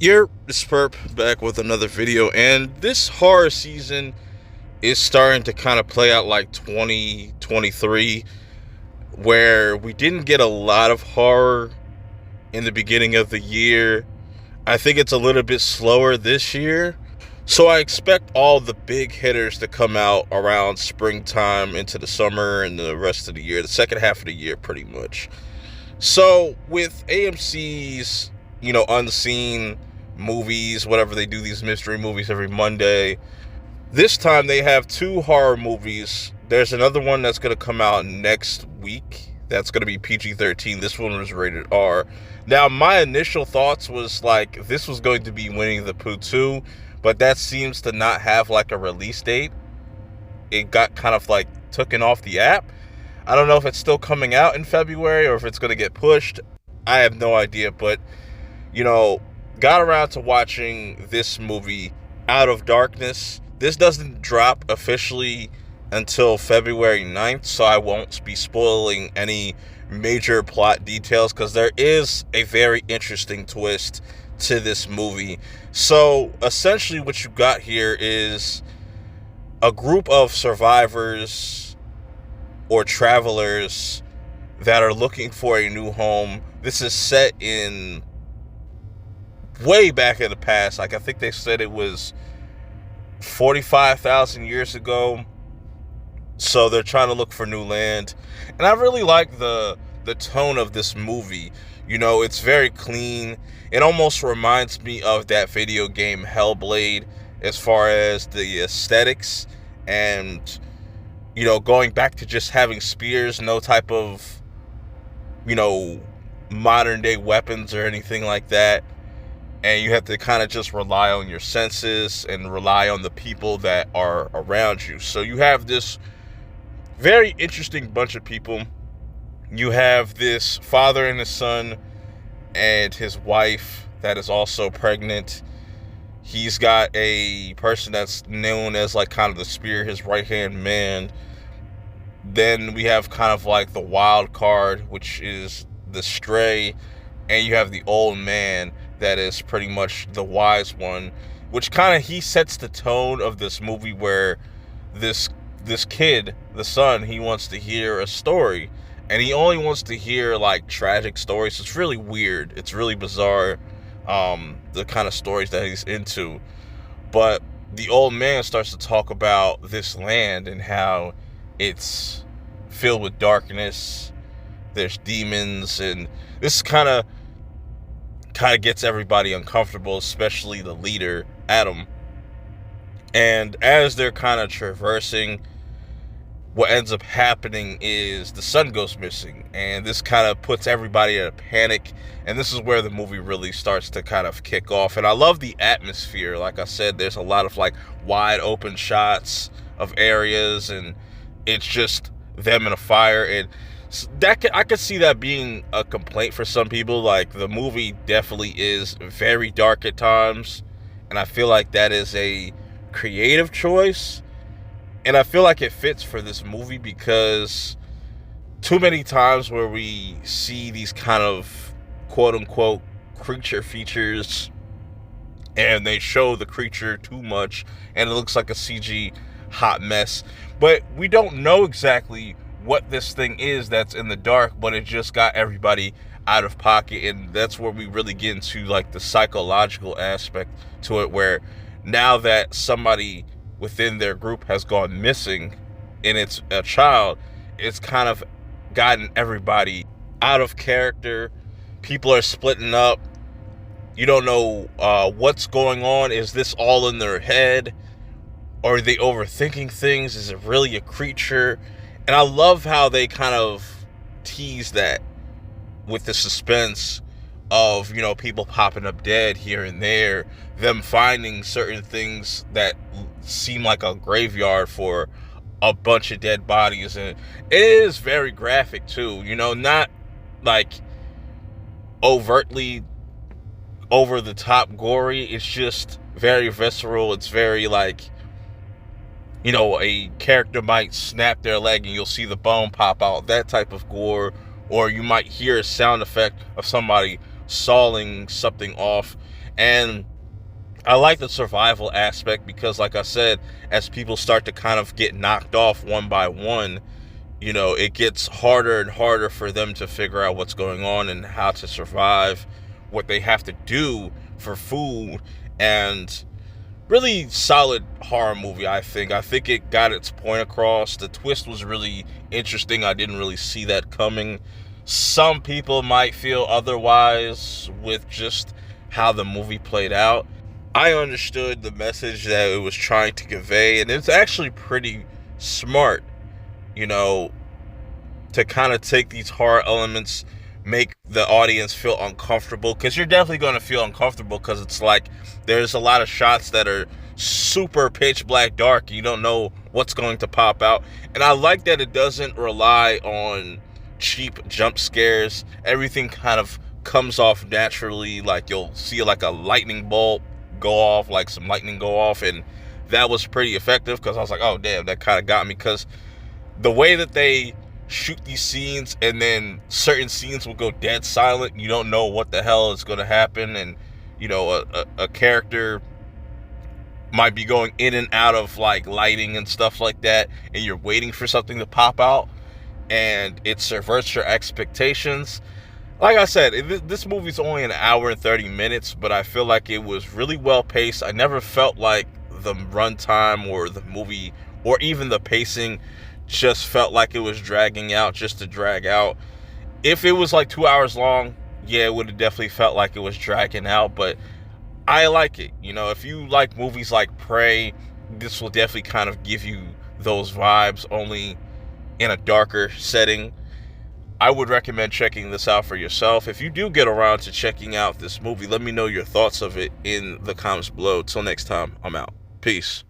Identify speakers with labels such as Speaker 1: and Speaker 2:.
Speaker 1: It's Perp back with another video, and this horror season is starting to kind of play out like 2023, where we didn't get a lot of horror in the beginning of the year. I think it's a little bit slower this year, so I expect all the big hitters to come out around springtime into the summer and the rest of the year, the second half of the year, pretty much. So with AMC's, unseen movies, whatever they do, these mystery movies every Monday, this time they have two horror movies. There's another one that's going to come out next week. That's going to be PG-13. This one was rated R. Now, my initial thoughts was like this was going to be Winnie the Pooh 2, but that seems to not have like a release date. It got kind of like taken off the app. I don't know if it's still coming out in February or if it's going to get pushed. I have no idea, but, got around to watching this movie, Out of Darkness. This doesn't drop officially until February 9th, so I won't be spoiling any major plot details because there is a very interesting twist to this movie. So, essentially what you got here is a group of survivors or travelers that are looking for a new home. This is set in way back in the past. Like, I think they said it was 45,000 years ago. So they're trying to look for new land. And I really like the tone of this movie. It's very clean. It almost reminds me of that video game Hellblade as far as the aesthetics and going back to just having spears, no type of, modern day weapons or anything like that. And you have to kind of just rely on your senses and rely on the people that are around you. So you have this very interesting bunch of people. You have this father and his son and his wife that is also pregnant. He's got a person that's known as like kind of the spear, his right-hand man. Then we have kind of like the wild card, which is the stray, and you have the old man that is pretty much the wise one, which kind of he sets the tone of this movie where this kid, the son, he wants to hear a story, and he only wants to hear like tragic stories. It's really weird. It's really bizarre, the kind of stories that he's into. But the old man starts to talk about this land and how it's filled with darkness. There's demons, and this kind of gets everybody uncomfortable, especially the leader, Adam. And as they're kind of traversing, what ends up happening is the son goes missing, and this kind of puts everybody in a panic, and this is where the movie really starts to kind of kick off. And I love the atmosphere. Like I said, there's a lot of like wide open shots of areas, and it's just them in a fire, and I could see that being a complaint for some people. Like, the movie definitely is very dark at times, and I feel like that is a creative choice, and I feel like it fits for this movie because too many times where we see these kind of quote-unquote creature features and they show the creature too much and it looks like a CG hot mess, but we don't know exactly what this thing is that's in the dark, but it just got everybody out of pocket. And that's where we really get into like the psychological aspect to it, where now that somebody within their group has gone missing and it's a child, it's kind of gotten everybody out of character. People are splitting up. You don't know what's going on. Is this all in their head? Or are they overthinking things? Is it really a creature? And I love how they kind of tease that with the suspense of, people popping up dead here and there, them finding certain things that seem like a graveyard for a bunch of dead bodies. And it is very graphic too, not like overtly over the top gory. It's just very visceral. It's very like, a character might snap their leg and you'll see the bone pop out, that type of gore. Or you might hear a sound effect of somebody sawing something off. And I like the survival aspect because, like I said, as people start to kind of get knocked off one by one, it gets harder and harder for them to figure out what's going on and how to survive, what they have to do for food. And really solid horror movie, I think. I think it got its point across. The twist was really interesting. I didn't really see that coming. Some people might feel otherwise with just how the movie played out. I understood the message that it was trying to convey, and it's actually pretty smart, you know, to kind of take these horror elements, make the audience feel uncomfortable, because you're definitely going to feel uncomfortable, because it's like there's a lot of shots that are super pitch black dark. You don't know what's going to pop out, and I like that it doesn't rely on cheap jump scares. Everything kind of comes off naturally. Like you'll see like a lightning bolt go off, like some lightning go off, and that was pretty effective, because I was like, oh damn, that kind of got me, because the way that they shoot these scenes, and then certain scenes will go dead silent. You don't know what the hell is going to happen, and a character might be going in and out of like lighting and stuff like that, and you're waiting for something to pop out, and it subverts your expectations. Like I said, this movie's only an hour and 30 minutes, but I feel like it was really well paced. I never felt like the runtime or the movie or even the pacing just felt like it was dragging out just to drag out. If it was like 2 hours long, yeah, it would have definitely felt like it was dragging out, but I like it. If you like movies like Prey, this will definitely kind of give you those vibes, only in a darker setting. I would recommend checking this out for yourself. If you do get around to checking out this movie, let me know your thoughts of it in the comments below. Till next time, I'm out. Peace.